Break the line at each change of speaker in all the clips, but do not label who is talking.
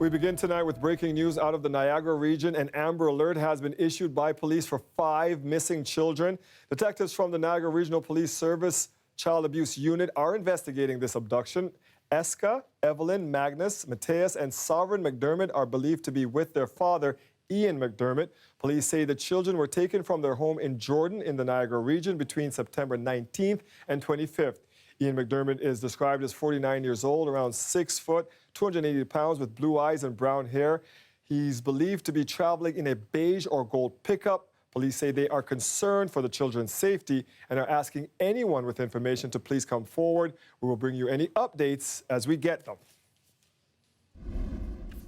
We begin tonight with breaking news out of the Niagara region. An Amber Alert has been issued by police for 5 missing children. Detectives from the Niagara Regional Police Service Child Abuse Unit are investigating this abduction. Eska, Evelyn, Magnus, Mateus, and Sovereign McDermott are believed to be with their father, Ian McDermott. Police say the children were taken from their home in Jordan in the Niagara region between September 19th and 25th. Ian McDermott is described as 49 years old, around 6 foot, 280 pounds, with blue eyes and brown hair. He's believed to be traveling in a beige or gold pickup. Police say they are concerned for the children's safety and are asking anyone with information to please come forward. We will bring you any updates as we get them.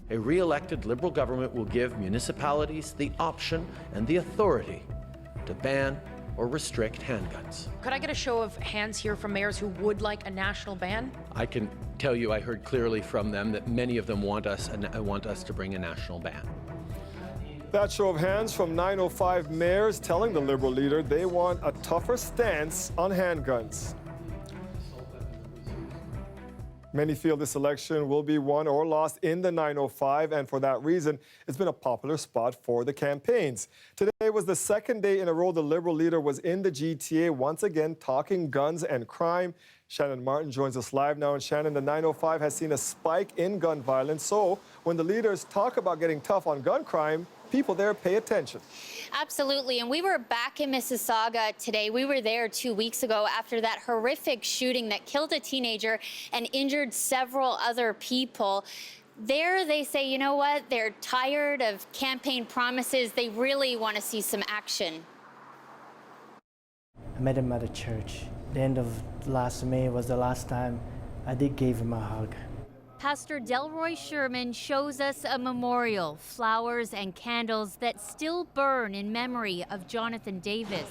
A re-elected Liberal government will give municipalities the option and the authority to ban or restrict handguns.
Could I get a show of hands here from mayors who would like a national ban?
I can tell you I heard clearly from them that many of them want us to bring a national ban.
That show of hands from 905 mayors telling the Liberal leader they want a tougher stance on handguns. Many feel this election will be won or lost in the 905, and for that reason, it's been a popular spot for the campaigns. Today was the second day in a row the Liberal leader was in the GTA, once again talking guns and crime. Shannon Martin joins us live now. And Shannon, the 905 has seen a spike in gun violence. So when the leaders talk about getting tough on gun crime, people there pay attention.
Absolutely, and we were back in Mississauga today. We were there 2 weeks ago after that horrific shooting that killed a teenager and injured several other people. There they say, you know what, they're tired of campaign promises. They really want to see some action.
I met him at a church. The end of last May was the last time I gave him a hug.
Pastor Delroy Sherman shows us a memorial, flowers and candles that still burn in memory of Jonathan Davis.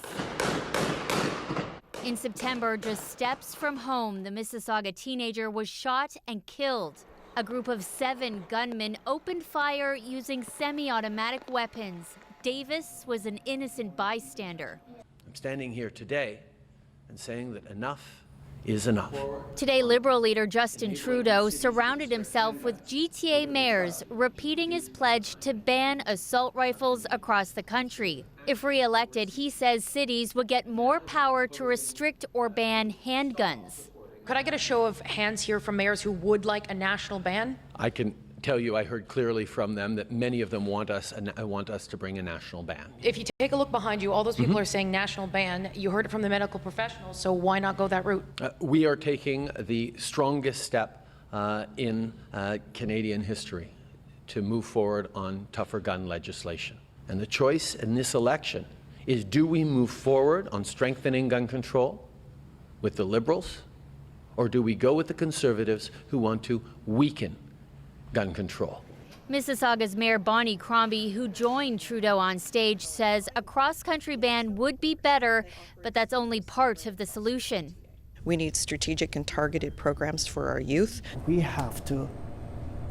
In September, just steps from home, the Mississauga teenager was shot and killed. A group of 7 gunmen opened fire using semi-automatic weapons. Davis was an innocent bystander.
I'm standing here today and saying that enough is enough.
Today, Liberal leader Justin Trudeau surrounded himself with GTA mayors, repeating his pledge to ban assault rifles across the country. If re-elected, he says cities would get more power to restrict or ban handguns.
Could I get a show of hands here from mayors who would like a national ban?
I can tell you I heard clearly from them that many of them want us to bring a national ban.
If you take a look behind you, all those people are saying national ban. You heard it from the medical professionals, so why not go that route?
We are taking the strongest step in Canadian history to move forward on tougher gun legislation. And the choice in this election is, do we move forward on strengthening gun control with the Liberals, or do we go with the Conservatives who want to weaken gun control?
Mississauga's Mayor Bonnie Crombie, who joined Trudeau on stage, says a cross-country ban would be better, but that's only part of the solution.
We need strategic and targeted programs for our youth.
We have to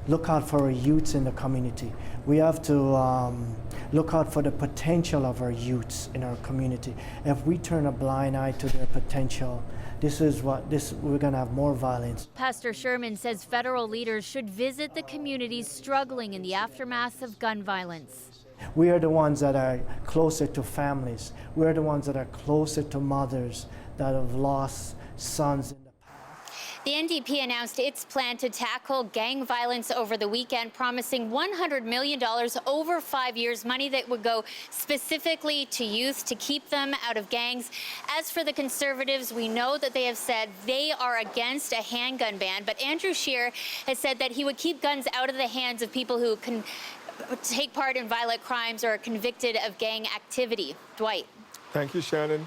look out for our youths in the community. We have to look out for the potential of our youths in our community. If we turn a blind eye to their potential, we're going to have more violence.
Pastor Sherman says federal leaders should visit the communities struggling in the aftermath of gun violence.
We are the ones that are closer to families. We're the ones that are closer to mothers that have lost sons.
The NDP announced its plan to tackle gang violence over the weekend, promising $100 million over 5 years, money that would go specifically to youth to keep them out of gangs. As for the Conservatives, we know that they have said they are against a handgun ban, but Andrew Scheer has said that he would keep guns out of the hands of people who can take part in violent crimes or are convicted of gang activity. Dwight.
Thank you, Shannon.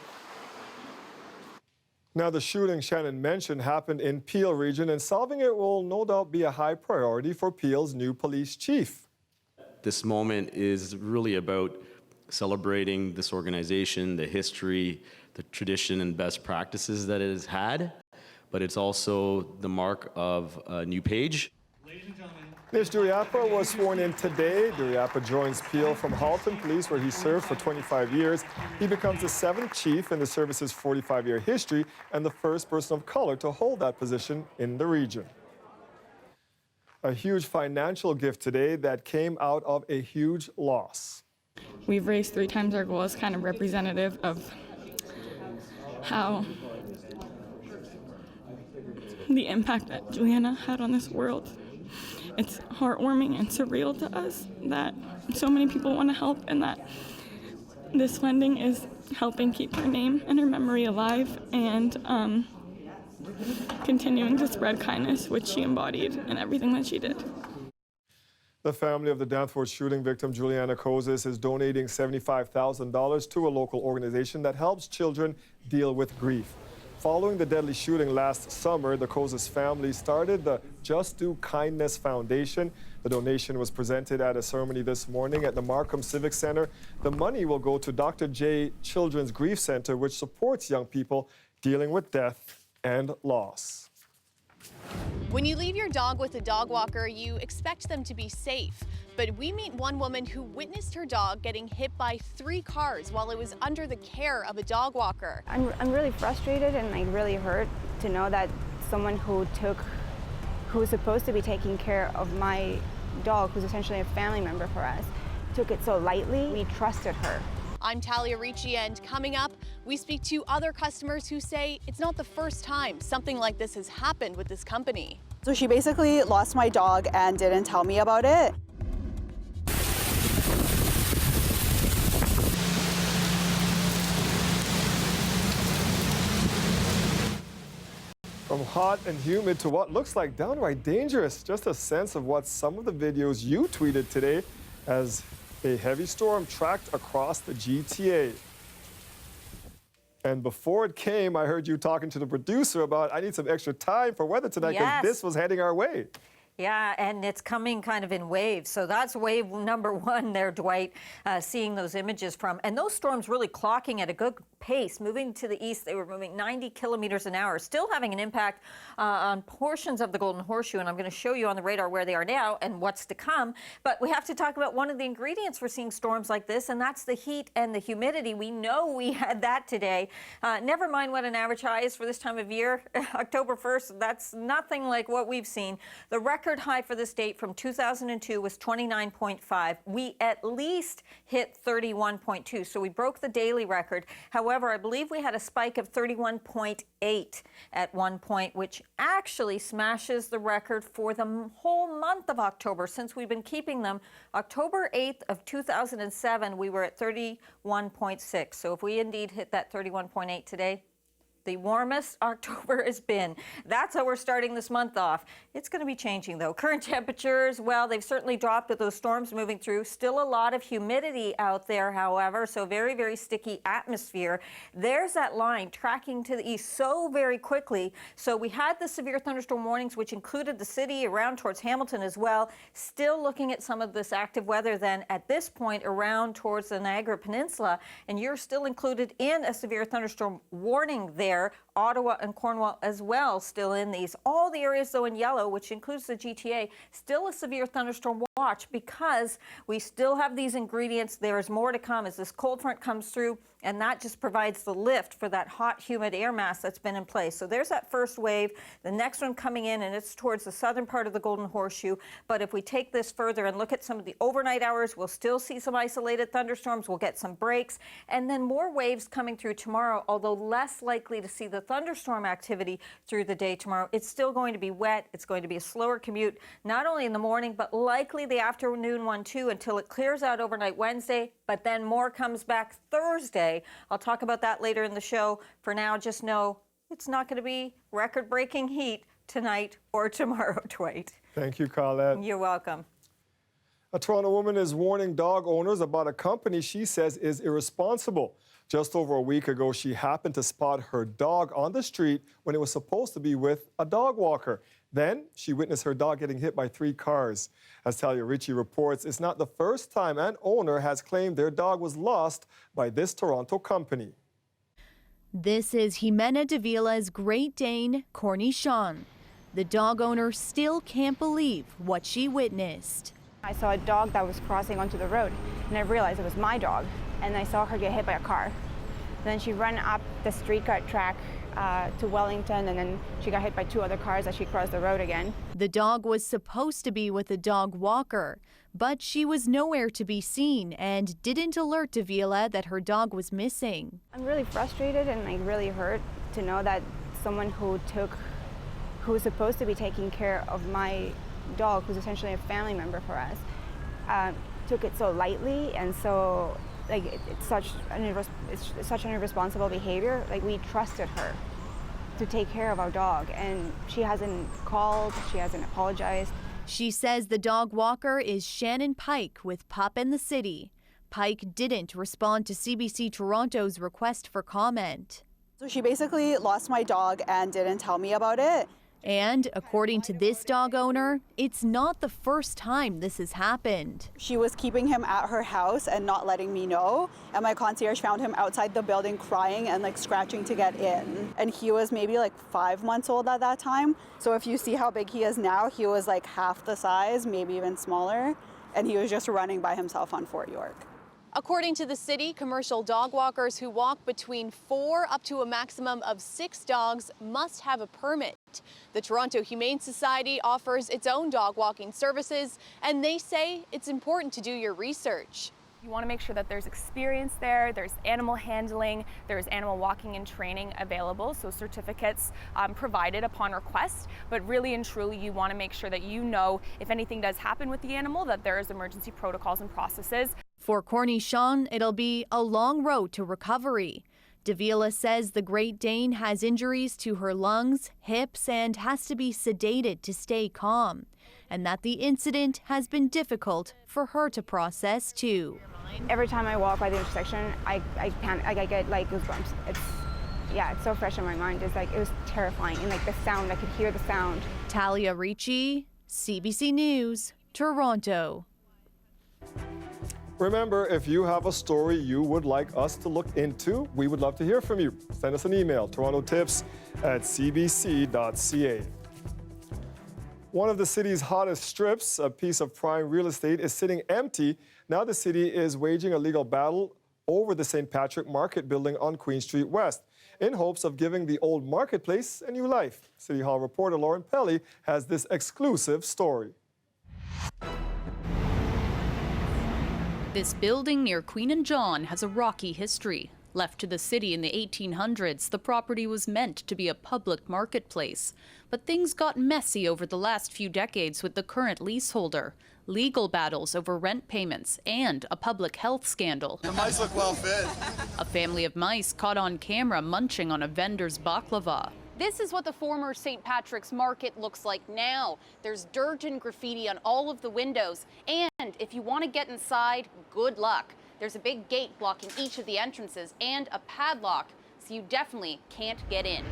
Now, the shooting Shannon mentioned happened in Peel region, and solving it will no doubt be a high priority for Peel's new police chief.
This moment is really about celebrating this organization, the history, the tradition and best practices that it has had, but it's also the mark of a new page.
Ladies and gentlemen, Nish Duriapa was sworn in today. Duriapa joins Peel from Halton Police, where he served for 25 years. He becomes the 7th chief in the service's 45-year history and the first person of color to hold that position in the region. A huge financial gift today that came out of a huge loss.
We've raised 3 times our goal as kind of representative of how the impact that Juliana had on this world. It's heartwarming and surreal to us that so many people want to help and that this funding is helping keep her name and her memory alive and continuing to spread kindness, which she embodied in everything that she did.
The family of the Danforth shooting victim, Juliana Kozis, is donating $75,000 to a local organization that helps children deal with grief. Following the deadly shooting last summer, the Kozis family started the Just Do Kindness Foundation. The donation was presented at a ceremony this morning at the Markham Civic Center. The money will go to Dr. J Children's Grief Center, which supports young people dealing with death and loss.
When you leave your dog with a dog walker, you expect them to be safe. But we meet one woman who witnessed her dog getting hit by 3 cars while it was under the care of a dog walker.
I'm really frustrated and like really hurt to know that someone who was supposed to be taking care of my dog, who's essentially a family member for us, took it so lightly. We trusted her.
I'm Talia Ricci, and coming up, we speak to other customers who say it's not the first time something like this has happened with this company.
So she basically lost my dog and didn't tell me about it.
From hot and humid to what looks like downright dangerous, just a sense of what some of the videos you tweeted today as a heavy storm tracked across the GTA. And before it came, I heard you talking to the producer about I need some extra time for weather tonight because this was heading our way.
Yeah, and it's coming kind of in waves. So that's wave number 1 there, Dwight, seeing those images from. And those storms really clocking at a good pace, moving to the east. They were moving 90 kilometers an hour, still having an impact on portions of the Golden Horseshoe. And I'm going to show you on the radar where they are now and what's to come. But we have to talk about one of the ingredients for seeing storms like this, and that's the heat and the humidity. We know we had that today. Never mind what an average high is for this time of year. October 1st, that's nothing like what we've seen. The record high for this date from 2002 was 29.5. We at least hit 31.2, so we broke the daily record. However, I believe we had a spike of 31.8 at one point, which actually smashes the record for the whole month of October since we've been keeping them. October 8th of 2007, we were at 31.6. So if we indeed hit that 31.8 today, the warmest October has been. That's how we're starting this month off. It's going to be changing, though. Current temperatures, well, they've certainly dropped with those storms moving through. Still a lot of humidity out there, however, so very, very sticky atmosphere. There's that line tracking to the east so very quickly. So we had the severe thunderstorm warnings, which included the city around towards Hamilton as well. Still looking at some of this active weather then at this point around towards the Niagara Peninsula, and you're still included in a severe thunderstorm warning there. Ottawa and Cornwall as well still in these. All the areas though in yellow, which includes the GTA, still a severe thunderstorm watch because we still have these ingredients. There is more to come as this cold front comes through, and that just provides the lift for that hot, humid air mass that's been in place. So there's that first wave. The next one coming in, and it's towards the southern part of the Golden Horseshoe. But if we take this further and look at some of the overnight hours, we'll still see some isolated thunderstorms. We'll get some breaks, and then more waves coming through tomorrow, although less likely to see the thunderstorm activity through the day tomorrow. It's still going to be wet. It's going to be a slower commute, not only in the morning, but likely the afternoon one too, until it clears out overnight Wednesday, but then more comes back Thursday. I'll talk about that later in the show. For now, just know it's not going to be record-breaking heat tonight or tomorrow, Dwight.
Thank you, Colette.
You're welcome.
A Toronto woman is warning dog owners about a company she says is irresponsible. Just over a week ago, she happened to spot her dog on the street when it was supposed to be with a dog walker. Then she witnessed her dog getting hit by 3 cars. As Talia Ricci reports, it's not the first time an owner has claimed their dog was lost by this Toronto company.
This is Jimena Davila's Great Dane, Cornichon. The dog owner still can't believe what she witnessed.
I saw a dog that was crossing onto the road, and I realized it was my dog, and I saw her get hit by a car. Then she ran up the streetcar track to Wellington, and then she got hit by 2 other cars as she crossed the road again.
The dog was supposed to be with a dog walker, but she was nowhere to be seen and didn't alert Davila that her dog was missing.
I'm really frustrated and like really hurt to know that someone who was supposed to be taking care of my dog, who's essentially a family member for us, took it so lightly, and so like it's such an irresponsible behavior. Like, we trusted her to take care of our dog, and she hasn't called, she hasn't apologized.
She says the dog walker is Shannon Pike with Pup in the City. Pike didn't respond to CBC Toronto's request for comment.
So she basically lost my dog and didn't tell me about it.
And according to this dog owner, it's not the first time this has happened.
She was keeping him at her house and not letting me know. And my concierge found him outside the building crying and like scratching to get in. And he was maybe like 5 months old at that time. So if you see how big he is now, he was like half the size, maybe even smaller. And he was just running by himself on Fort York.
According to the city, commercial dog walkers who walk between 4 up to a maximum of 6 dogs must have a permit. The Toronto Humane Society offers its own dog walking services, and they say it's important to do your research.
You want to make sure that there's experience there, there's animal handling, there's animal walking and training available, so certificates provided upon request. But really and truly, you want to make sure that you know if anything does happen with the animal, that there is emergency protocols and processes.
For Corny Sean, it'll be a long road to recovery. Davila says the Great Dane has injuries to her lungs, hips, and has to be sedated to stay calm, and that the incident has been difficult for her to process too.
Every time I walk by the intersection, I get like goosebumps. It's so fresh in my mind. It's like, it was terrifying, and like the sound, I could hear the sound.
Talia Ricci, CBC News, Toronto.
Remember, if you have a story you would like us to look into, we would love to hear from you. Send us an email, torontotips@cbc.ca. One of the city's hottest strips, a piece of prime real estate, is sitting empty. Now the city is waging a legal battle over the St. Patrick Market building on Queen Street West in hopes of giving the old marketplace a new life. City Hall reporter Lauren Pelly has this exclusive story.
This building near Queen and John has a rocky history. Left to the city in the 1800s, the property was meant to be a public marketplace. But things got messy over the last few decades with the current leaseholder. Legal battles over rent payments and a public health scandal.
The mice look well fed.
A family of mice caught on camera munching on a vendor's baklava.
This is what the former St. Patrick's Market looks like now. There's dirt and graffiti on all of the windows. And if you want to get inside, good luck. There's a big gate blocking each of the entrances and a padlock, so you definitely can't get in.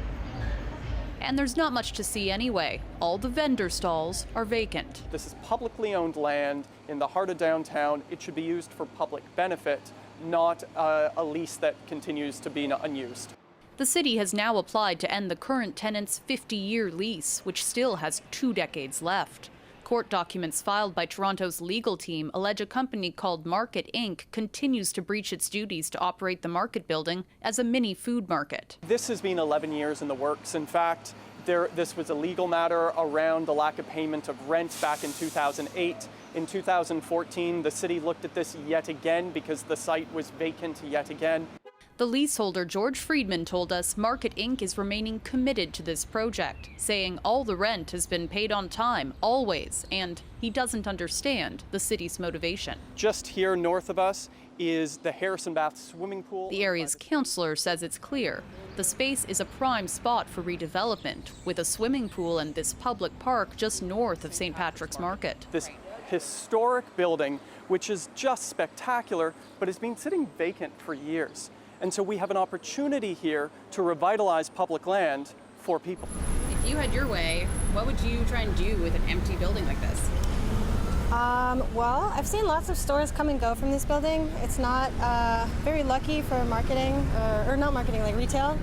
And there's not much to see anyway. All the vendor stalls are vacant.
This is publicly owned land in the heart of downtown. It should be used for public benefit, not a lease that continues to be unused.
The city has now applied to end the current tenant's 50-year lease, which still has 2 decades left. Court documents filed by Toronto's legal team allege a company called Market Inc. continues to breach its duties to operate the market building as a mini food market.
This has been 11 years in the works. In fact, this was a legal matter around the lack of payment of rent back in 2008. In 2014, the city looked at this yet again because the site was vacant yet again.
The leaseholder, George Friedman, told us Market Inc. is remaining committed to this project, saying all the rent has been paid on time, always, and he doesn't understand the city's motivation.
Just here north of us is the Harrison Bath swimming pool.
The area's councillor says it's clear. The space is a prime spot for redevelopment, with a swimming pool and this public park just north of St. Patrick's Market.
This historic building, which is just spectacular, but has been sitting vacant for years. And so we have an opportunity here to revitalize public land for people.
If you had your way, what would you try and do with an empty building like this?
Well, I've seen lots of stores come and go from this building. It's not very lucky for marketing, or not marketing, like retail.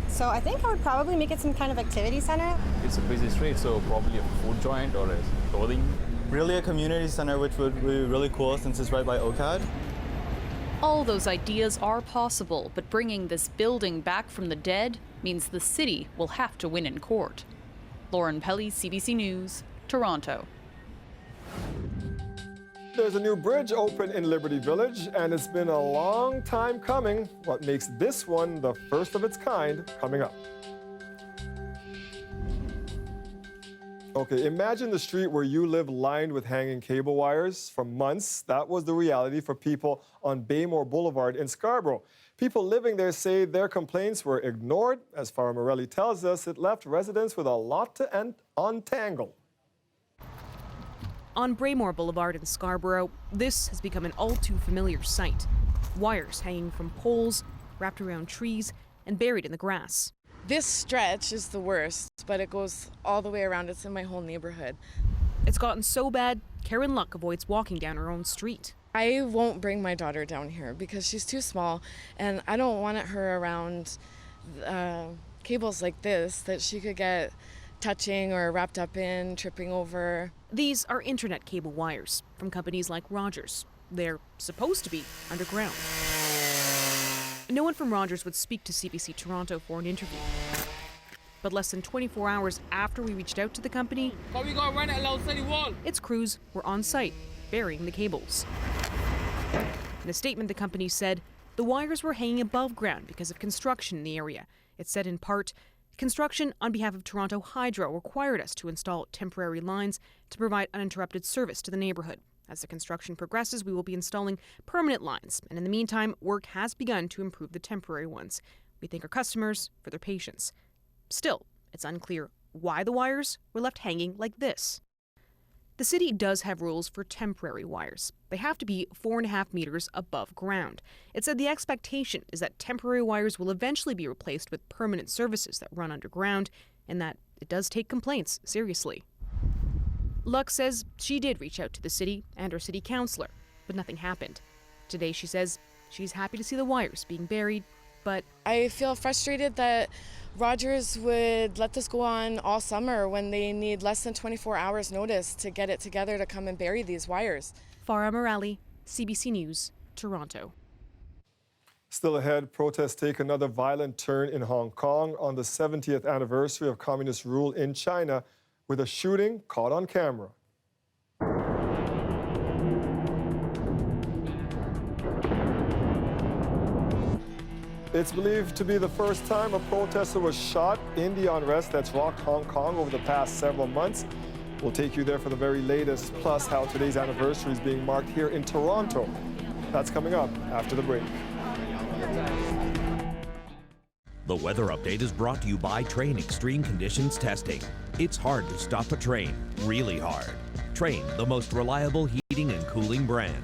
So I think I would probably make it some kind of activity center.
It's a busy street, so probably a food joint or a clothing.
Really a community center, which would be really cool since it's right by OCAD.
All those ideas are possible, but bringing this building back from the dead means the city will have to win in court. Lauren Pelly, CBC News, Toronto.
There's a new bridge open in Liberty Village, and it's been a long time coming. What makes this one the first of its kind coming up? Okay, imagine the street where you live lined with hanging cable wires. For months, that was the reality for people on Baymore Boulevard in Scarborough. People living there say their complaints were ignored. As Farah Morelli tells us, it left residents with a lot to untangle.
On Baymore Boulevard in Scarborough, this has become an all-too-familiar sight. Wires hanging from poles, wrapped around trees, and buried in the grass.
This stretch is the worst, but it goes all the way around. It's in my whole neighborhood.
It's gotten so bad, Karen Luck avoids walking down her own street.
I won't bring my daughter down here because she's too small, and I don't want her around cables like this that she could get touching or wrapped up in, tripping over.
These are internet cable wires from companies like Rogers. They're supposed to be underground. No one from Rogers would speak to CBC Toronto for an interview. But less than 24 hours after we reached out to the company, its crews were on site, burying the cables. In a statement, the company said the wires were hanging above ground because of construction in the area. It said in part, construction on behalf of Toronto Hydro required us to install temporary lines to provide uninterrupted service to the neighborhood. As the construction progresses, we will be installing permanent lines, and in the meantime, work has begun to improve the temporary ones. We thank our customers for their patience. Still, it's unclear why the wires were left hanging like this. The city does have rules for temporary wires. They have to be 4.5 meters above ground. It said the expectation is that temporary wires will eventually be replaced with permanent services that run underground, and that it does take complaints seriously. Luck says she did reach out to the city and her city councillor, but nothing happened. Today, she says she's happy to see the wires being buried, but
I feel frustrated that Rogers would let this go on all summer when they need less than 24 hours notice to get it together to come and bury these wires.
Farah Morelli, CBC News, Toronto.
Still ahead, protests take another violent turn in Hong Kong on the 70th anniversary of communist rule in China, with a shooting caught on camera. It's believed to be the first time a protester was shot in the unrest that's rocked Hong Kong over the past several months. We'll take you there for the very latest, plus how today's anniversary is being marked here in Toronto. That's coming up after the break.
The weather update is brought to you by Train Extreme Conditions Testing. It's hard to stop a train, really hard. Train, the most reliable heating and cooling brand.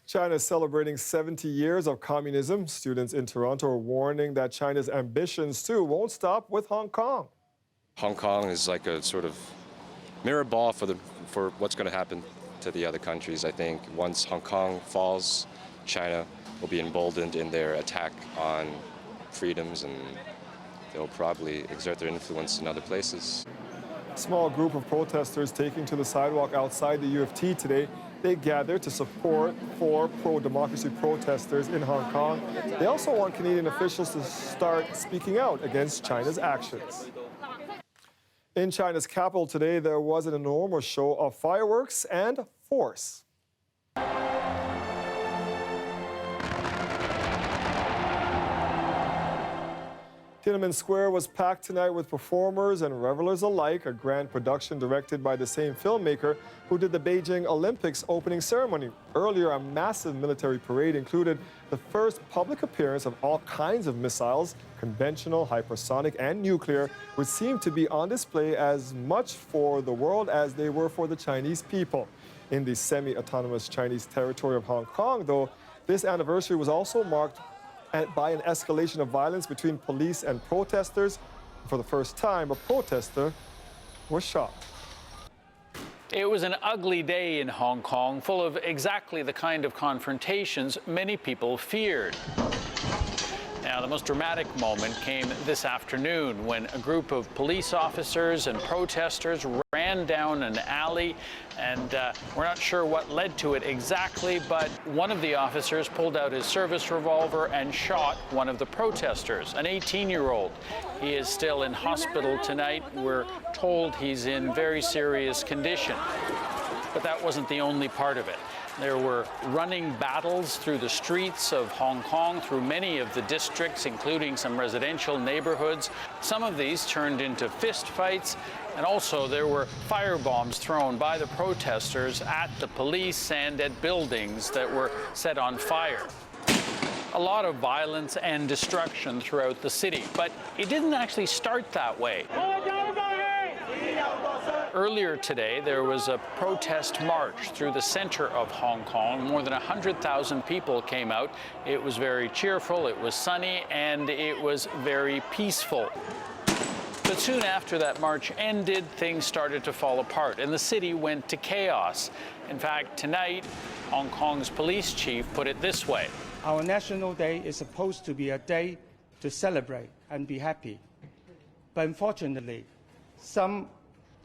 China is celebrating 70 years of communism. Students in Toronto are warning that China's ambitions, too, won't stop with Hong Kong.
Hong Kong is like a sort of mirror ball for what's going to happen to the other countries. I think once Hong Kong falls, China will be emboldened in their attack on freedoms, and they'll probably exert their influence in other places.
A small group of protesters taking to the sidewalk outside the U of T today. They gathered to support 4 pro-democracy protesters in Hong Kong. They also want Canadian officials to start speaking out against China's actions. In China's capital today, there was an enormous show of fireworks and force. Tiananmen Square was packed tonight with performers and revelers alike, a grand production directed by the same filmmaker who did the Beijing Olympics opening ceremony. Earlier, a massive military parade included the first public appearance of all kinds of missiles, conventional, hypersonic, and nuclear, which seemed to be on display as much for the world as they were for the Chinese people. In the semi-autonomous Chinese territory of Hong Kong, though, this anniversary was also marked by an escalation of violence between police and protesters. For the first time, a protester was shot.
It was an ugly day in Hong Kong, full of exactly the kind of confrontations many people feared. Now, the most dramatic moment came this afternoon when a group of police officers and protesters ran down an alley, and we're not sure what led to it exactly, but one of the officers pulled out his service revolver and shot one of the protesters, an 18-year-old. He is still in hospital tonight. We're told he's in very serious condition. But that wasn't the only part of it. There were running battles through the streets of Hong Kong, through many of the districts, including some residential neighborhoods. Some of these turned into fist fights, and also there were firebombs thrown by the protesters at the police and at buildings that were set on fire. A lot of violence and destruction throughout the city, but it didn't actually start that way. Earlier today, there was a protest march through the center of Hong Kong. More than 100,000 people came out. It was very cheerful, it was sunny, and it was very peaceful. But soon after that march ended, things started to fall apart, and the city went to chaos. In fact, tonight, Hong Kong's police chief put it this way.
Our National Day is supposed to be a day to celebrate and be happy. But unfortunately, some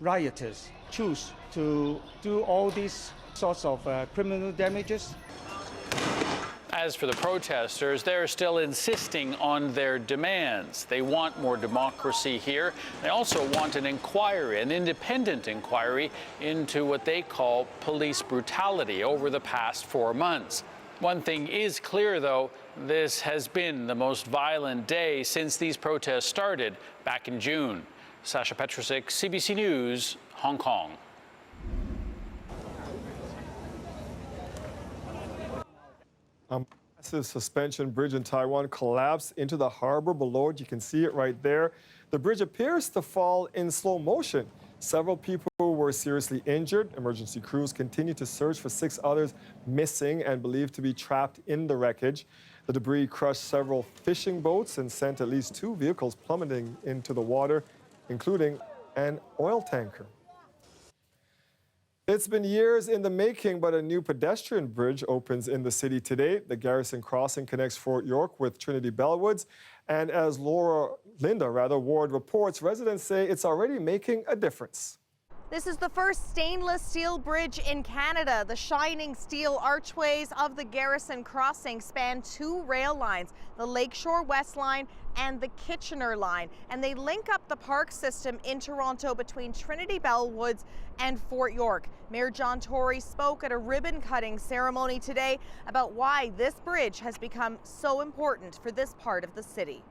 rioters choose to do all these sorts of criminal damages.
As for the protesters, they're still insisting on their demands. They want more democracy here. They also want an inquiry, an independent inquiry into what they call police brutality over the past 4 months. One thing is clear, though, this has been the most violent day since these protests started back in June. Sasha Petrusik, CBC News, Hong Kong.
A massive suspension bridge in Taiwan collapsed into the harbor below it. You can see it right there. The bridge appears to fall in slow motion. Several people were seriously injured. Emergency crews continue to search for 6 others missing and believed to be trapped in the wreckage. The debris crushed several fishing boats and sent at least 2 vehicles plummeting into the water, including an oil tanker. It's been years in the making, but a new pedestrian bridge opens in the city today. The Garrison Crossing connects Fort York with Trinity Bellwoods. And as Linda Ward reports, residents say it's already making a difference.
This is the first stainless steel bridge in Canada. The shining steel archways of the Garrison Crossing span 2 rail lines, the Lakeshore West Line and the Kitchener Line, and they link up the park system in Toronto between Trinity Bellwoods and Fort York. Mayor John Tory spoke at a ribbon-cutting ceremony today about why this bridge has become so important for this part of the city.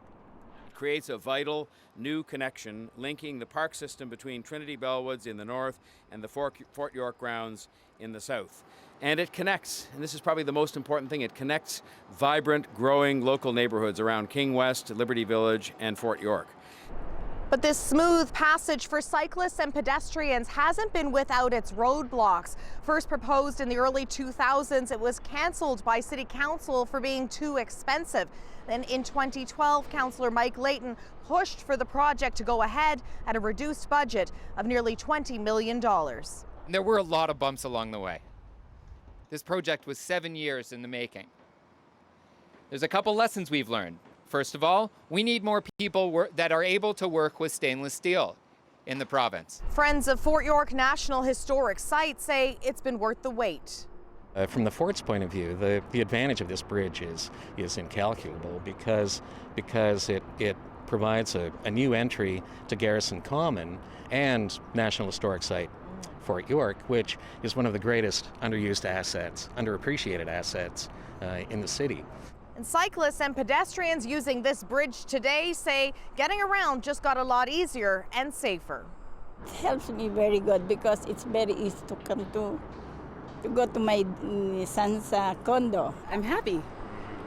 Creates a vital new connection linking the park system between Trinity Bellwoods in the north and the Fort York grounds in the south. And it connects, and this is probably the most important thing, it connects vibrant, growing local neighborhoods around King West, Liberty Village, and Fort York.
But this smooth passage for cyclists and pedestrians hasn't been without its roadblocks. First proposed in the early 2000s, it was canceled by City Council for being too expensive. Then in 2012, Councillor Mike Layton pushed for the project to go ahead at a reduced budget of nearly $20 million.
There were a lot of bumps along the way. This project was 7 years in the making. There's a couple lessons we've learned. First of all, we need more people that are able to work with stainless steel in the province.
Friends of Fort York National Historic Site say it's been worth the wait.
From the fort's point of view, the advantage of this bridge is incalculable because it provides a new entry to Garrison Common and National Historic Site Fort York, which is one of the greatest underused assets, underappreciated assets in the city.
And cyclists and pedestrians using this bridge today say getting around just got a lot easier and safer.
It helps me very good because it's very easy to come to go to my son's condo.
I'm happy.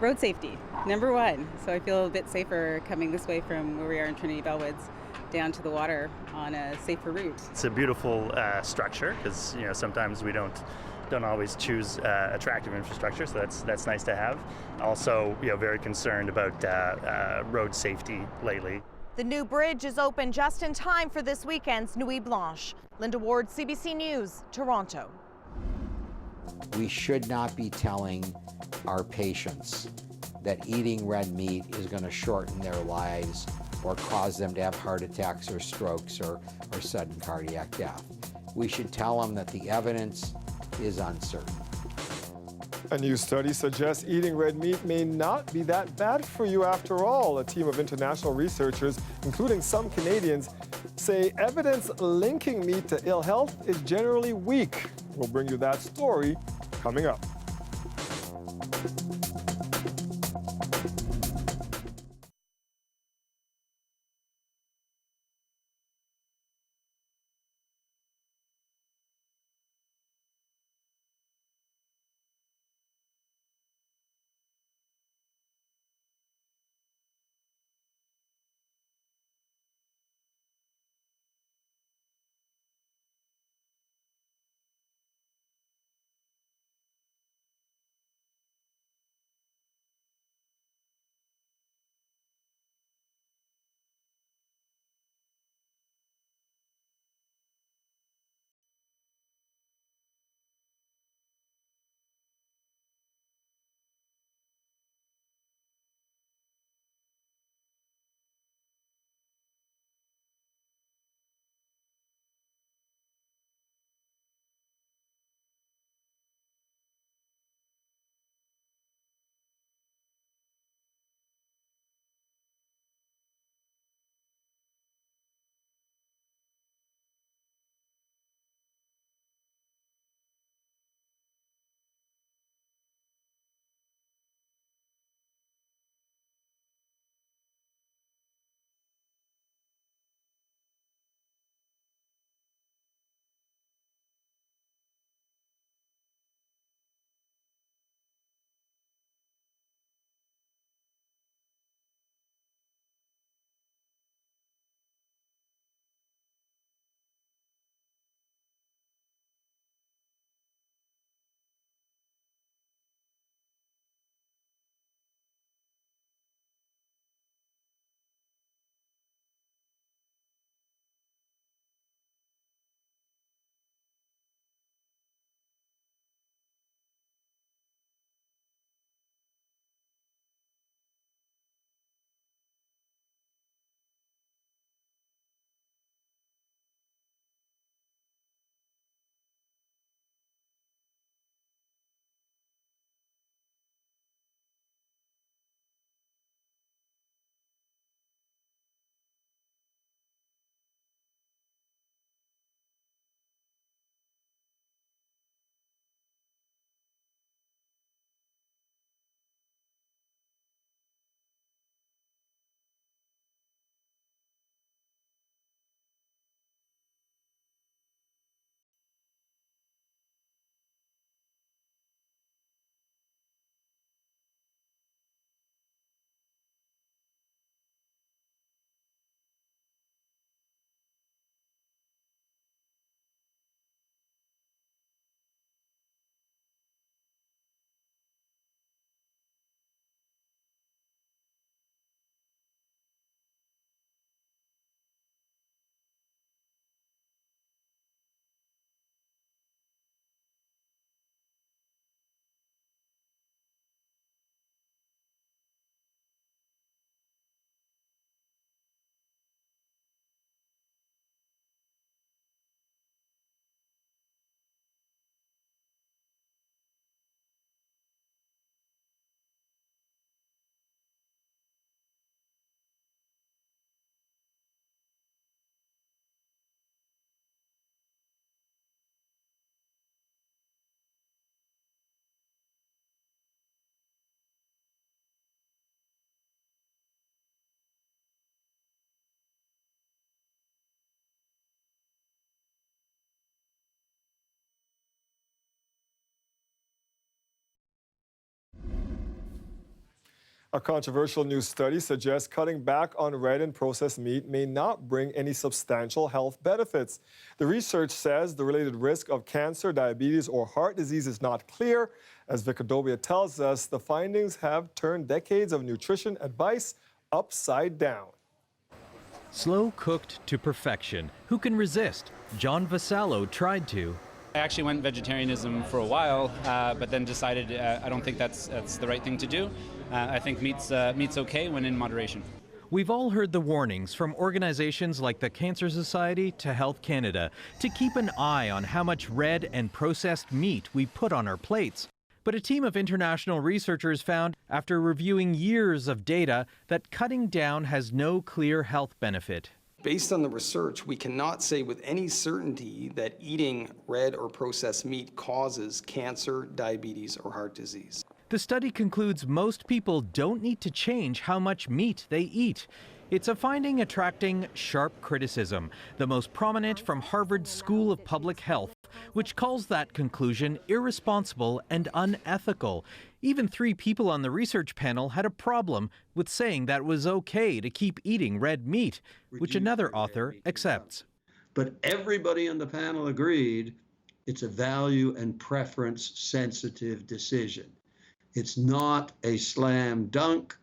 Road safety, number one. So I feel a bit safer coming this way from where we are in Trinity Bellwoods down to the water on a safer route.
It's a beautiful structure because sometimes we don't always choose attractive infrastructure, so that's nice to have. Also, very concerned about road safety lately.
The new bridge is open just in time for this weekend's Nuit Blanche. Linda Ward, CBC News, Toronto.
We should not be telling our patients that eating red meat is going to shorten their lives or cause them to have heart attacks or strokes or sudden cardiac death. We should tell them that the evidence is uncertain.
A new study suggests eating red meat may not be that bad for you after all. A team of international researchers, including some Canadians, say evidence linking meat to ill health is generally weak. We'll bring you that story coming up. A controversial new study suggests cutting back on red and processed meat may not bring any substantial health benefits. The research says the related risk of cancer, diabetes, or heart disease is not clear. As Vicadobia tells us, the findings have turned decades of nutrition advice upside down.
Slow cooked to perfection. Who can resist? John Vasallo tried to.
I actually went vegetarianism for a while, but then decided I don't think that's the right thing to do. I think meat's okay when in moderation.
We've all heard the warnings from organizations like the Cancer Society to Health Canada to keep an eye on how much red and processed meat we put on our plates. But a team of international researchers found, after reviewing years of data, that cutting down has no clear health benefit.
Based on the research, we cannot say with any certainty that eating red or processed meat causes cancer, diabetes, or heart disease.
The study concludes most people don't need to change how much meat they eat. It's a finding attracting sharp criticism, the most prominent from Harvard School of Public Health, which calls that conclusion irresponsible and unethical. Even 3 people on the research panel had a problem with saying that it was okay to keep eating red meat, which another author accepts.
But everybody on the panel agreed it's a value and preference sensitive decision. It's not a slam dunk.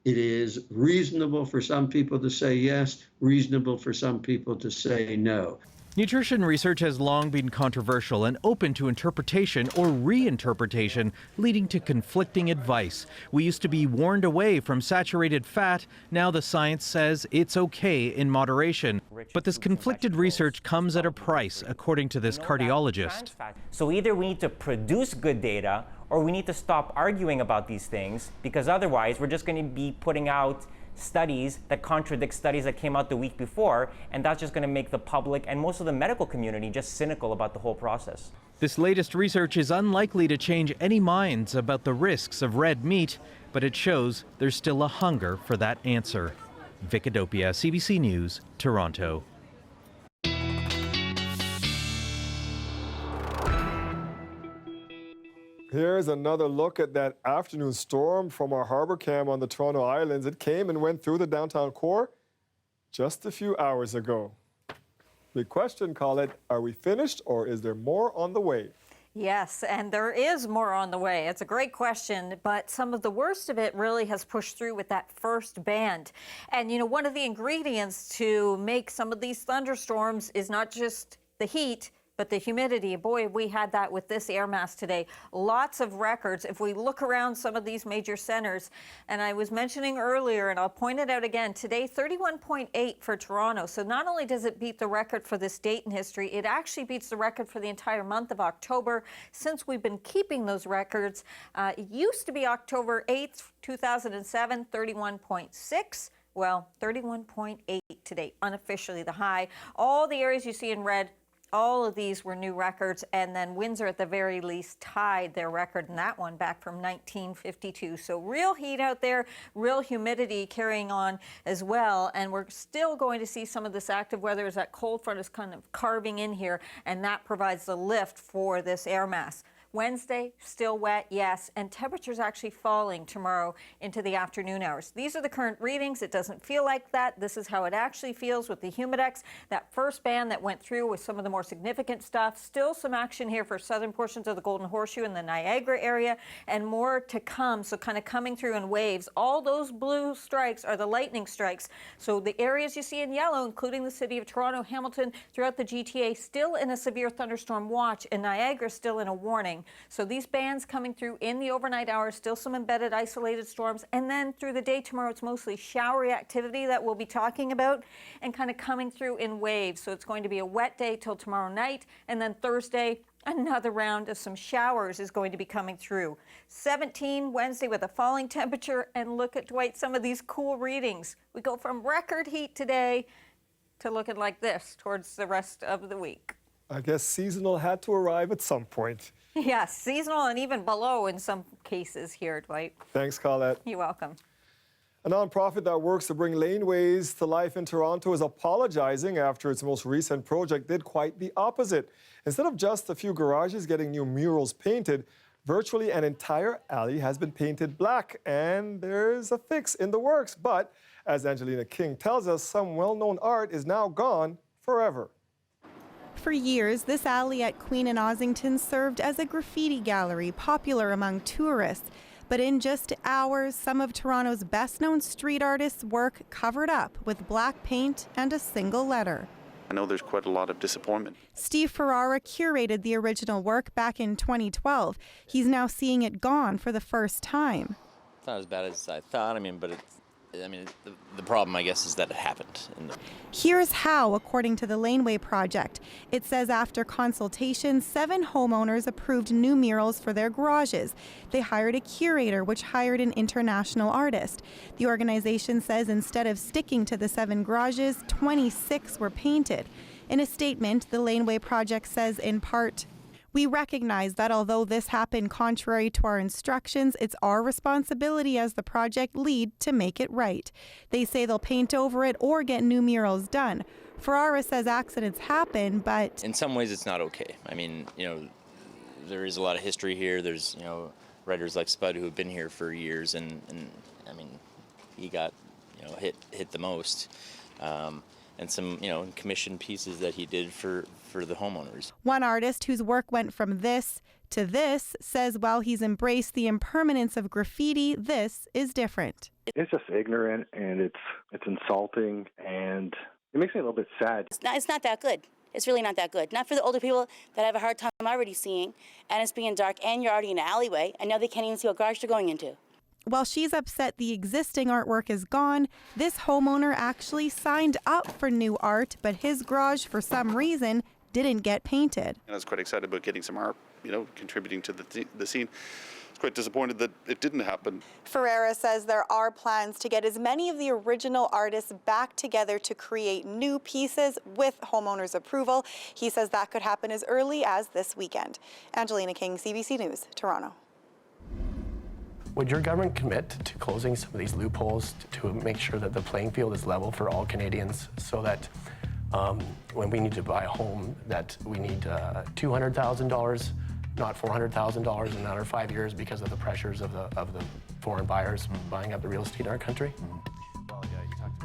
It is reasonable for some people to say yes, reasonable for some people to say no.
Nutrition research has long been controversial and open to interpretation or reinterpretation, leading to conflicting advice. We used to be warned away from saturated fat. Now the science says it's okay in moderation. But this conflicted research comes at a price, according to this cardiologist.
So either we need to produce good data or we need to stop arguing about these things, because otherwise we're just going to be putting out studies that contradict studies that came out the week before, and that's just going to make the public and most of the medical community just cynical about the whole process.
This latest research is unlikely to change any minds about the risks of red meat, but it shows there's still a hunger for that answer. Vicadopia, CBC News, Toronto.
Here's another look at that afternoon storm from our harbor cam on the Toronto Islands. It came and went through the downtown core just a few hours ago. Big question, Colette, are we finished or is there more on the way?
Yes, and there is more on the way. It's a great question, but some of the worst of it really has pushed through with that first band. And, you know, one of the ingredients to make some of these thunderstorms is not just the heat, but the humidity. Boy, we had that with this air mass today. Lots of records. If we look around some of these major centers, and I was mentioning earlier, and I'll point it out again, today 31.8 for Toronto. So not only does it beat the record for this date in history, it actually beats the record for the entire month of October. Since we've been keeping those records, it used to be October 8th, 2007, 31.6. Well, 31.8 today, unofficially the high. All the areas you see in red, all of these were new records, and then Windsor at the very least tied their record in that one back from 1952. So real heat out there, real humidity carrying on as well, and we're still going to see some of this active weather as that cold front is kind of carving in here, and that provides the lift for this air mass. Wednesday, still wet, yes, and temperatures actually falling tomorrow into the afternoon hours. These are the current readings. It doesn't feel like that. This is how it actually feels with the humidex. That first band that went through with some of the more significant stuff. Still some action here for southern portions of the Golden Horseshoe and the Niagara area, and more to come, so kind of coming through in waves. All those blue strikes are the lightning strikes. So the areas you see in yellow, including the city of Toronto, Hamilton, throughout the GTA, still in a severe thunderstorm watch, and Niagara still in a warning. So these bands coming through in the overnight hours, still some embedded isolated storms, and then through the day tomorrow it's mostly showery activity that we'll be talking about and kind of coming through in waves. So it's going to be a wet day till tomorrow night, and then Thursday another round of some showers is going to be coming through. 17 Wednesday with a falling temperature, and look at, Dwight, some of these cool readings. We go from record heat today to looking like this towards the rest of the week.
I guess seasonal had to arrive at some point.
Yes, seasonal and even below in some cases here, Dwight.
Thanks, Colette.
You're welcome.
A nonprofit that works to bring laneways to life in Toronto is apologizing after its most recent project did quite the opposite. Instead of just a few garages getting new murals painted, Virtually an entire alley has been painted black, and there's a fix in the works. But as Angelina King tells us, some well-known art is now gone forever.
For years, this alley at Queen and Ossington served as a graffiti gallery, popular among tourists. But in just hours, some of Toronto's best-known street artists' work covered up with black paint and a single letter.
I know there's quite a lot of disappointment.
Steve Ferrara curated the original work back in 2012. He's now seeing it gone for the first time.
It's not as bad as I thought. The problem, I guess, is that it happened.
Here's how, according to the Laneway Project. It says after consultation, 7 homeowners approved new murals for their garages. They hired a curator, which hired an international artist. The organization says instead of sticking to the 7 garages, 26 were painted. In a statement, the Laneway Project says in part, "We recognize that although this happened contrary to our instructions, it's our responsibility as the project lead to make it right." They say they'll paint over it or get new murals done. Ferrara says accidents happen, but
In some ways, it's not okay. There is a lot of history here. There's, writers like Spud who have been here for years, and he got, hit the most. And some, commissioned pieces that he did for the homeowners.
one artist whose work went from this to this says while he's embraced the impermanence of graffiti, this is different.
It's just ignorant, and it's insulting, and it makes me a little bit sad.
It's not that good. It's really not that good. Not for the older people that have a hard time already seeing, and it's being dark, and you're already in an alleyway, and now they can't even see what garage they're going into.
While she's upset the existing artwork is gone, this homeowner actually signed up for new art, but his garage, for some reason, didn't get painted.
I was quite excited about getting some art, contributing to the scene. I was quite disappointed that it didn't happen.
Ferrara says there are plans to get as many of the original artists back together to create new pieces with homeowners' approval. He says that could happen as early as this weekend. Angelina King, CBC News, Toronto.
Would your government commit to closing some of these loopholes to make sure that the playing field is level for all Canadians, so that when we need to buy a home, that we need $200,000, not $400,000 in another 5 years because of the pressures of the foreign buyers buying up the real estate in our country?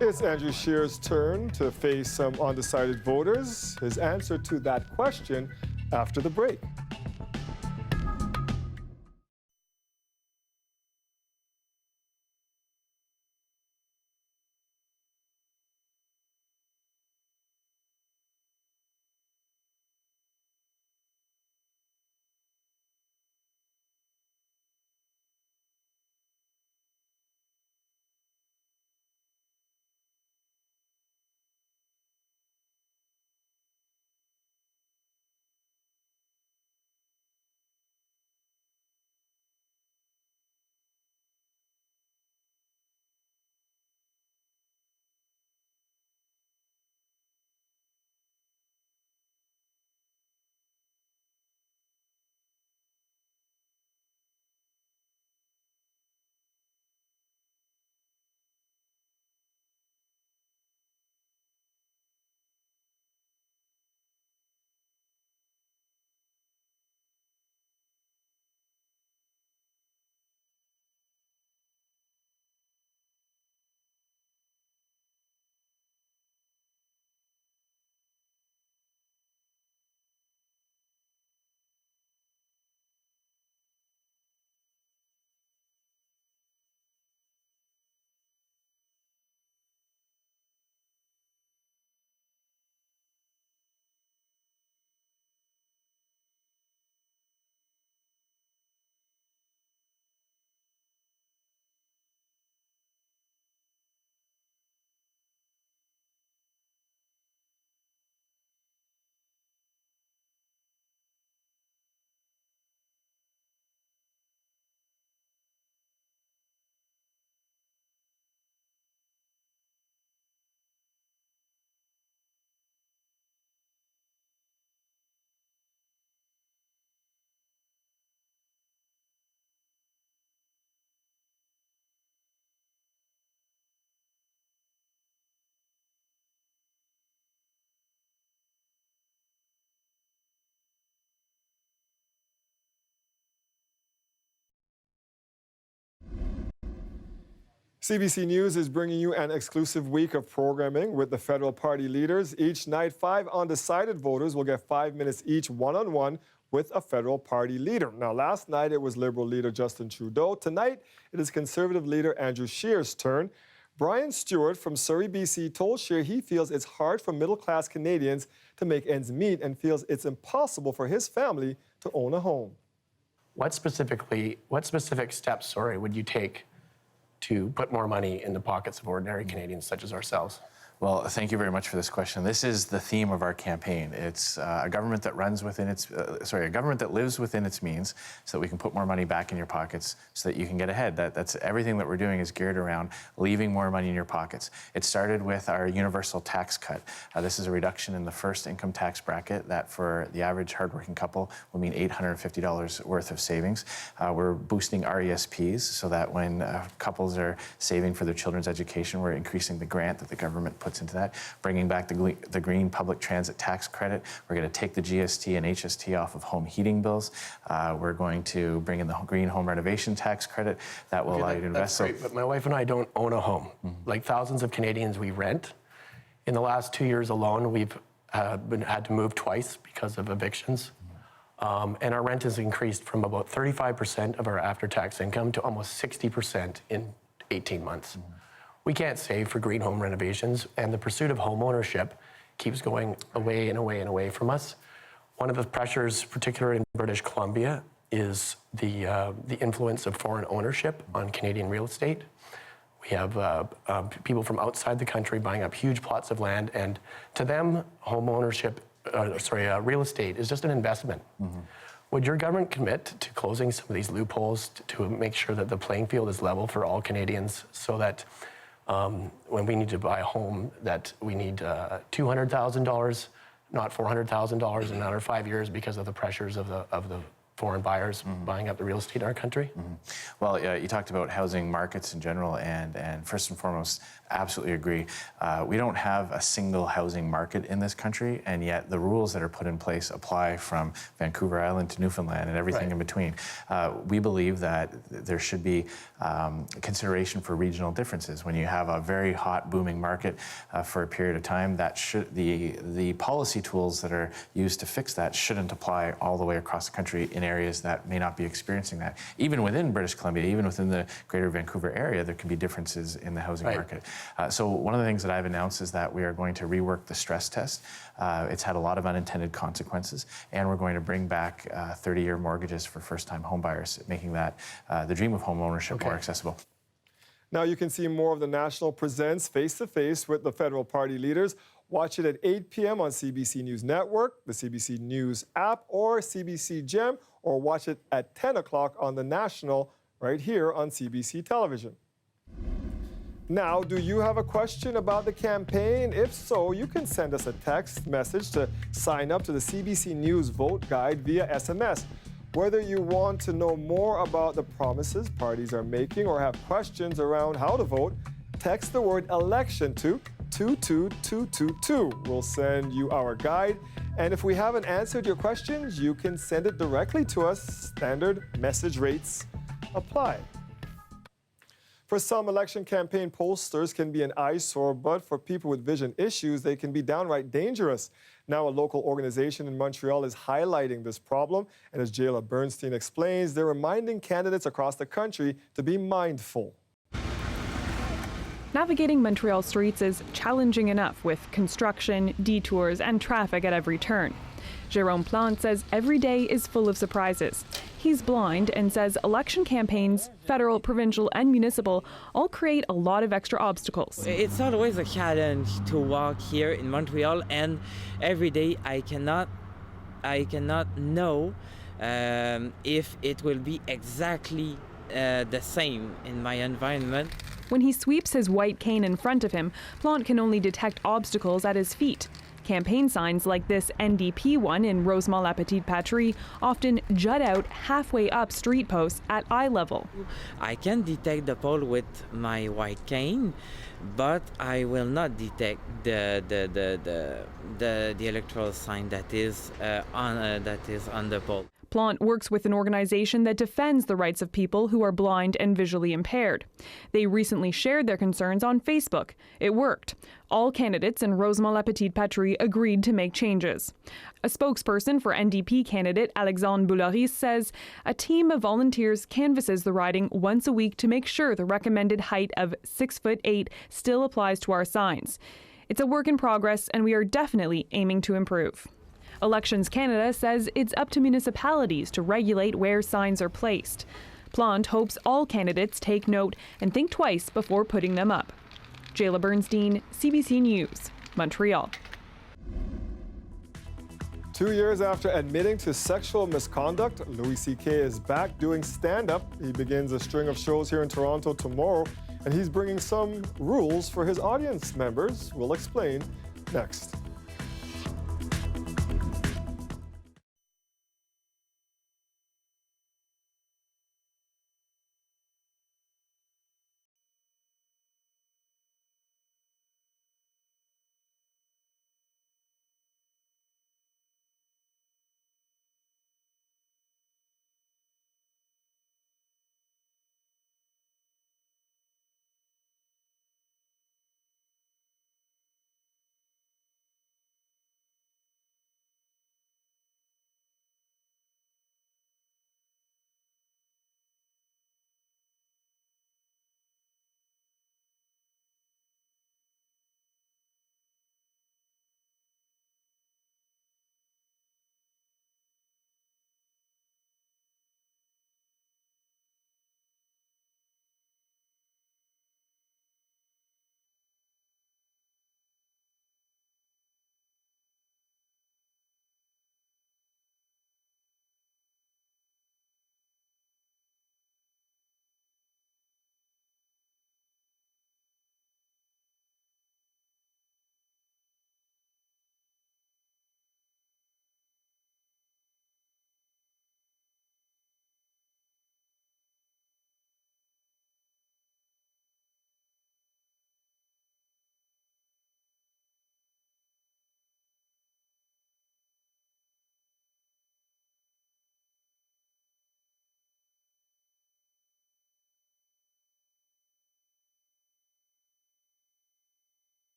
It's Andrew Scheer's turn to face some undecided voters. His answer to that question after the break. CBC News is bringing you an exclusive week of programming with the federal party leaders. Each night, 5 undecided voters will get 5 minutes each one-on-one with a federal party leader. Now, last night it was Liberal leader Justin Trudeau. Tonight, it is Conservative leader Andrew Scheer's turn. Brian Stewart from Surrey, BC, told Scheer he feels it's hard for middle-class Canadians to make ends meet and feels it's impossible for his family to own a home.
What specific steps, would you take to put more money in the pockets of ordinary Canadians such as ourselves?
Well, thank you very much for this question. This is the theme of our campaign. It's a government that runs within its, a government that lives within its means, so that we can put more money back in your pockets, so that you can get ahead. That's everything that we're doing is geared around leaving more money in your pockets. It started with our universal tax cut. This is a reduction in the first income tax bracket that, for the average hardworking couple, will mean $850 worth of savings. We're boosting RESPs so that when couples are saving for their children's education, we're increasing the grant that the government puts into that, bringing back the green public transit tax credit. We're going to take the GST and HST off of home heating bills. We're going to bring in the green home renovation tax creded that will allow you to invest.
That's great, but my wife and I don't own a home. Like thousands of Canadians, we rent. In the last 2 years alone, we've had to move twice because of evictions. And our rent has increased from about 35% of our after-tax income to almost 60% in 18 months. We can't save for green home renovations, and the pursuit of home ownership keeps going away and away and away from us. One of the pressures, particularly in British Columbia, is the influence of foreign ownership on Canadian real estate. We have people from outside the country buying up huge plots of land, and to them, home ownership, real estate is just an investment. Would your government commit to closing some of these loopholes to make sure that the playing field is level for all Canadians, so that when we need to buy a home, that we need $200,000, not $400,000 in another 5 years because of the pressures of the foreign buyers buying up the real estate in our country?
Well, you talked about housing markets in general, and first and foremost, absolutely agree. We don't have a single housing market in this country, and yet the rules that are put in place apply from Vancouver Island to Newfoundland and everything in between. We believe that there should be consideration for regional differences. When you have a very hot, booming market for a period of time, that the policy tools that are used to fix that shouldn't apply all the way across the country in areas that may not be experiencing that. Even within British Columbia, even within the greater Vancouver area, there can be differences in the housing market. So one of the things that I've announced is that we are going to rework the stress test. It's had a lot of unintended consequences, and we're going to bring back 30-year mortgages for first-time homebuyers, making that the dream of home ownership more accessible.
Now you can see more of the National Presents face-to-face with the federal party leaders. Watch it at 8 p.m. on CBC News Network, the CBC News app, or CBC Gem, or watch it at 10 o'clock on the National right here on CBC Television. Now, do you have a question about the campaign? If so, you can send us a text message to sign up to the CBC News Vote Guide via SMS. Whether you want to know more about the promises parties are making or have questions around how to vote, text the word election to 22222. We'll send you our guide, and if we haven't answered your questions, you can send it directly to us. Standard message rates apply. For some, election campaign posters can be an eyesore, but for people with vision issues, they can be downright dangerous. Now, a local organization in Montreal is highlighting this problem, and as Jayla Bernstein explains, they're reminding candidates across the country to be mindful.
Navigating Montreal streets is challenging enough with construction, detours, and traffic at every turn. Jérôme Plante says every day is full of surprises. He's blind and says election campaigns, federal, provincial, and municipal, all create a lot of extra obstacles.
It's always a challenge to walk here in Montreal, and every day I cannot know if it will be exactly the same in my environment.
When he sweeps his white cane in front of him, Plante can only detect obstacles at his feet. Campaign signs like this NDP one in Rosemont-la-Petite-Patrie often jut out halfway up street posts at eye level.
I can detect the pole with my white cane, but I will not detect the electoral sign that is on the pole.
Plante works with an organization that defends the rights of people who are blind and visually impaired. They recently shared their concerns on Facebook. It worked. All candidates and Rosemont-la-Petite-Patrie agreed to make changes. A spokesperson for NDP candidate Alexandre Boularice says a team of volunteers canvasses the riding once a week to make sure the recommended height of 6'8" still applies to our signs. It's a work in progress, and we are definitely aiming to improve. Elections Canada says it's up to municipalities to regulate where signs are placed. Plante hopes all candidates take note and think twice before putting them up. Jayla Bernstein, CBC News, Montreal.
2 years after admitting to sexual misconduct, Louis C.K. is back doing stand-up. He begins a string of shows here in Toronto tomorrow, and he's bringing some rules for his audience members. We'll explain next.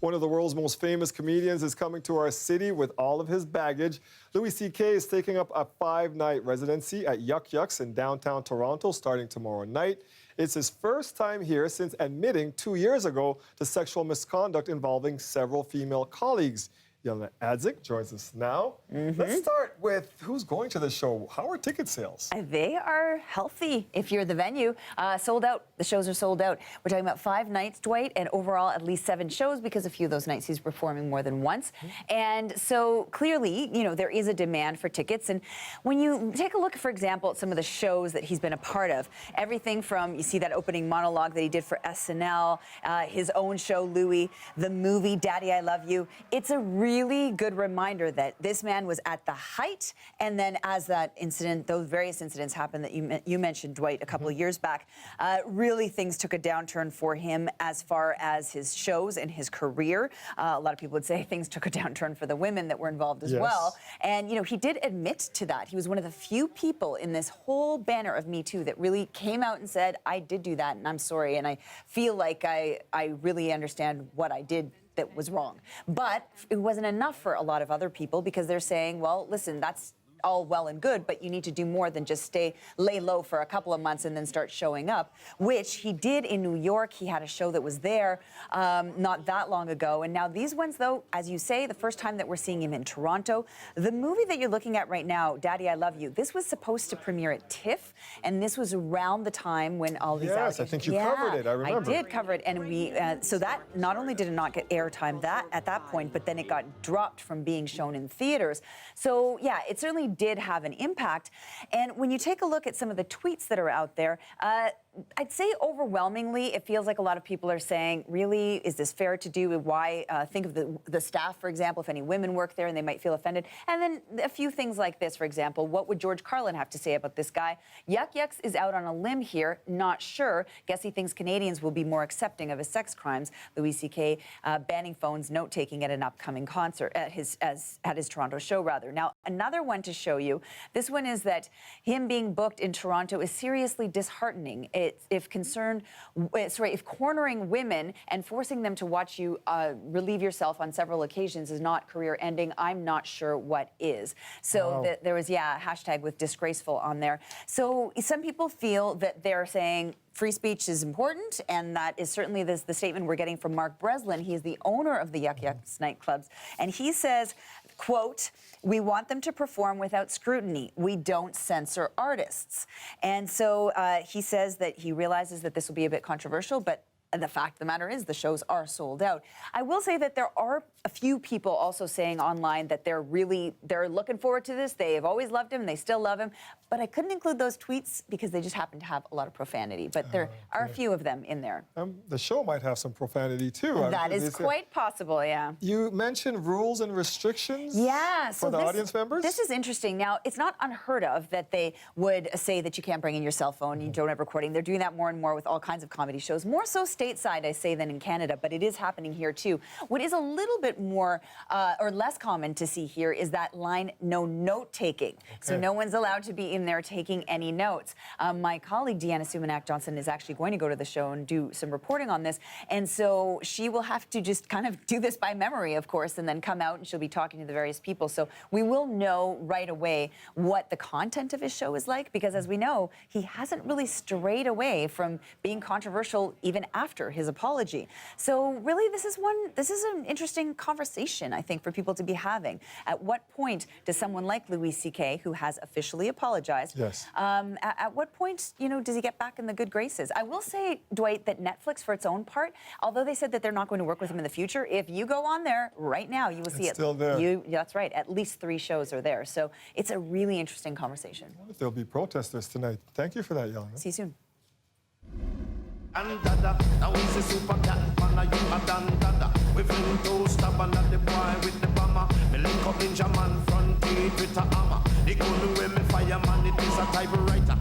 One of the world's most famous comedians is coming to our city with all of his baggage. Louis C.K. is taking up a 5-night residency at Yuck Yucks in downtown Toronto starting tomorrow night. It's his first time here since admitting 2 years ago to sexual misconduct involving several female colleagues. Yelena Adzik joins us now. Let's start with who's going to the show. How are ticket sales?
They are healthy if you're the venue. Sold out. The shows are sold out. We're talking about 5 nights, Dwight, and overall at least 7 shows because a few of those nights he's performing more than once. And so clearly, you know, there is a demand for tickets. And when you take a look, for example, at some of the shows that he's been a part of, everything from, you see that opening monologue that he did for SNL, his own show, Louis, the movie Daddy, I Love You. It's a really good reminder that this man was at the height, and then as that incident, those various incidents happened that you mentioned, Dwight, a couple of years back, really things took a downturn for him as far as his shows and his career. A lot of people would say things took a downturn for the women that were involved as well. And, you know, he did admit to that. He was one of the few people in this whole banner of Me Too that really came out and said, I did do that, and I'm sorry, and I feel like I really understand what I did that was wrong. But it wasn't enough for a lot of other people because they're saying, well, listen, that's all well and good, but you need to do more than just lay low for a couple of months and then start showing up, which he did in New York. He had a show that was there not that long ago. And now these ones, though, as you say, the first time that we're seeing him in Toronto. The movie that you're looking at right now, Daddy, I Love You, this was supposed to premiere at TIFF, and this was around the time when all these
Yes, I think you covered it. I remember.
I did cover it, and we so that not only did it not get airtime at that point, but then it got dropped from being shown in theaters. So yeah, it certainly did have an impact. And when you take a look at some of the tweets that are out there, I'd say overwhelmingly, it feels like a lot of people are saying, really, is this fair to do? Why? Think of the staff, for example, if any women work there and they might feel offended. And then a few things like this, for example, what would George Carlin have to say about this guy? Yuck Yucks is out on a limb here, not sure. Guess he thinks Canadians will be more accepting of his sex crimes. Louis C.K. Banning phones, note-taking at an upcoming concert, at his Toronto show, rather. Now, another one to show you, this one is that him being booked in Toronto is seriously disheartening. If cornering women and forcing them to watch you relieve yourself on several occasions is not career-ending, I'm not sure what is. So
Wow.
there was, a hashtag with disgraceful on there. So some people feel that they're saying free speech is important, and that is certainly the statement we're getting from Mark Breslin. He is the owner of the Yuck Yucks nightclubs, and he says, quote, "We want them to perform without scrutiny. We don't censor artists." And so he says that he realizes that this will be a bit controversial, but the fact of the matter is the shows are sold out. I will say that there are a few people also saying online that they're looking forward to this. They have always loved him. They still love him. But I couldn't include those tweets because they just happen to have a lot of profanity. But there are a few of them in there.
The show might have some profanity, too.
That is quite possible, yeah.
You mentioned rules and restrictions
so
for the audience members?
This is interesting. Now, it's not unheard of that they would say that you can't bring in your cell phone, you don't have recording. They're doing that more and more with all kinds of comedy shows. More so stateside, I say, than in Canada, but it is happening here, too. What is a little bit more or less common to see here is that line, no note-taking. So no one's allowed to be in there taking any notes. My colleague, Deanna Sumanak-Johnson, is actually going to go to the show and do some reporting on this. And so she will have to just kind of do this by memory, of course, and then come out and she'll be talking to the various people. So we will know right away what the content of his show is like, because as we know, he hasn't really strayed away from being controversial even after his apology. So really, this is an interesting conversation, I think, for people to be having. At what point does someone like Louis C.K., who has officially apologized, at what point, does he get back in the good graces? I will say, Dwight, that Netflix, for its own part, although they said that they're not going to work with him in the future, if you go on there right now, you will see it.
Still there.
That's right. At least 3 shows are there. So it's a really interesting conversation.
There'll be protesters tonight. Thank you for that, Yana.
See you soon.
And dada, now he's a super cat, man, are you a dan dada? With him to stop and the boy with the bomber. Me link up ninja man, front teeth with a hammer. They couldn't wear me fireman, it is a typewriter.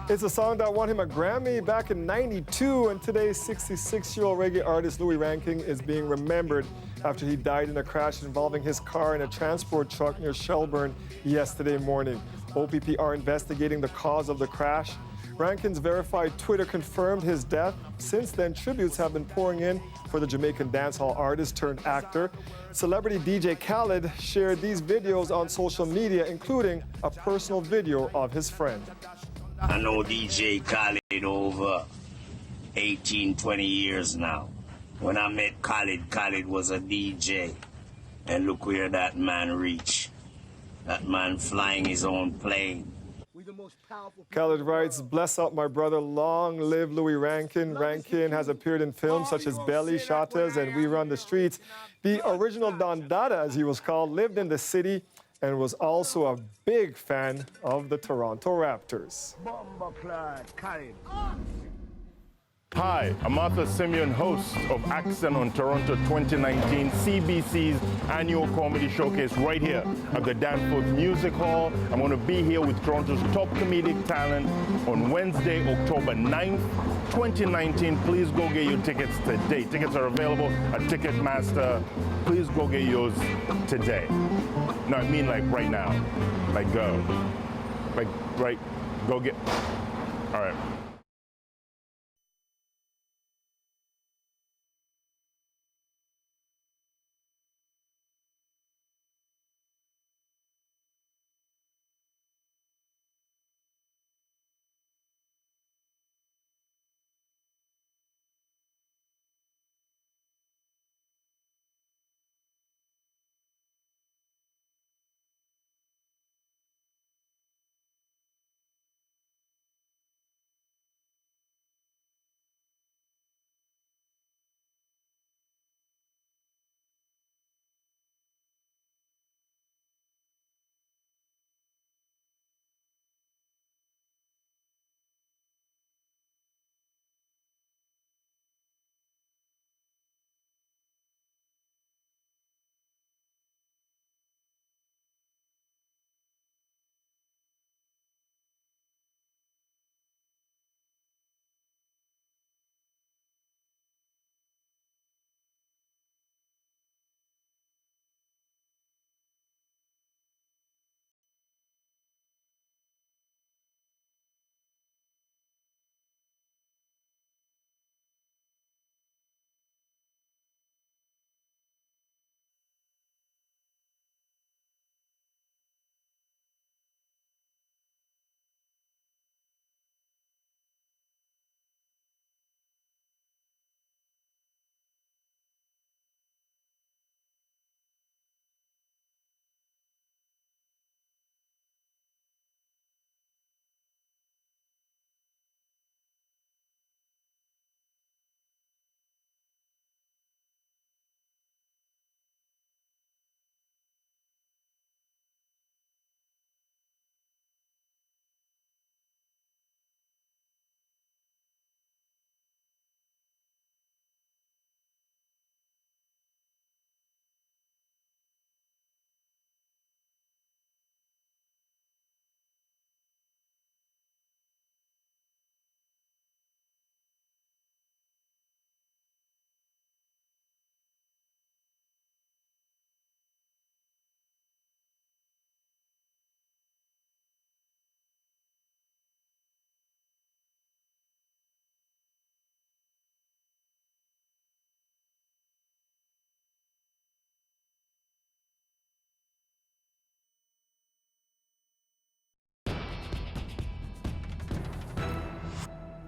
It's a song that won him a Grammy back in '92, and today's 66-year-old reggae artist Louis Rankin is being remembered after he died in a crash involving his car and a transport truck near Shelburne yesterday morning. OPP are investigating the cause of the crash. Rankin's verified Twitter confirmed his death. Since then, tributes have been pouring in for the Jamaican dancehall artist turned actor. Celebrity DJ Khaled shared these videos on social media, including a personal video of his friend.
I know DJ Khaled over 18, 20 years now. When I met Khaled, Khaled was a DJ. And look where that man reached. That man flying his own plane.
Khaled writes, "Bless up my brother, long live Louis Rankin." Rankin has appeared in films such as Belly, Shatas, and We Run the Streets. The original Don Dada, as he was called, lived in the city and was also a big fan of the Toronto Raptors.
Hi, I'm Arthur Simeon, host of Accent on Toronto 2019, CBC's annual comedy showcase right here at the Danforth Music Hall. I'm going to be here with Toronto's top comedic talent on Wednesday, October 9th, 2019. Please go get your tickets today. Tickets are available at Ticketmaster. Please go get yours today. No, I mean like right now. Like go. Like right, go get. All right.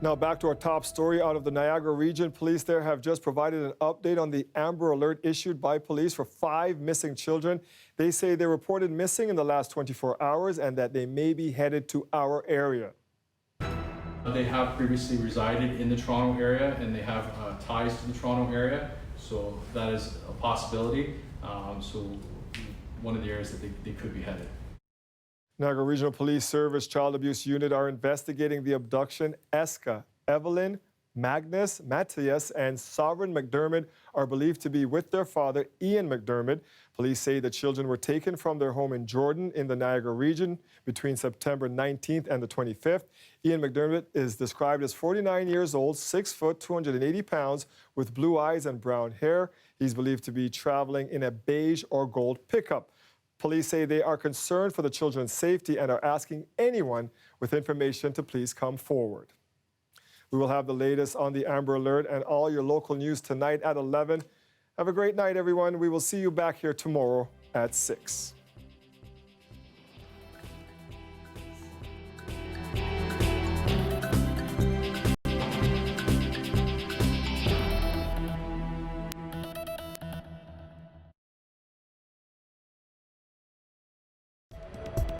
Now back to our top story out of the Niagara region. Police there have just provided an update on the Amber Alert issued by police for 5 missing children. They say they reported missing in the last 24 hours and that they may be headed to our area.
They have previously resided in the Toronto area and they have ties to the Toronto area, so that is a possibility. So one of the areas that they could be headed.
Niagara Regional Police Service Child Abuse Unit are investigating the abduction. Eska, Evelyn, Magnus, Matthias, and Sovereign McDermott are believed to be with their father, Ian McDermott. Police say the children were taken from their home in Jordan in the Niagara region between September 19th and the 25th. Ian McDermott is described as 49 years old, 6 foot, 280 pounds, with blue eyes and brown hair. He's believed to be traveling in a beige or gold pickup. Police say they are concerned for the children's safety and are asking anyone with information to please come forward. We will have the latest on the Amber Alert and all your local news tonight at 11. Have a great night, everyone. We will see you back here tomorrow at 6.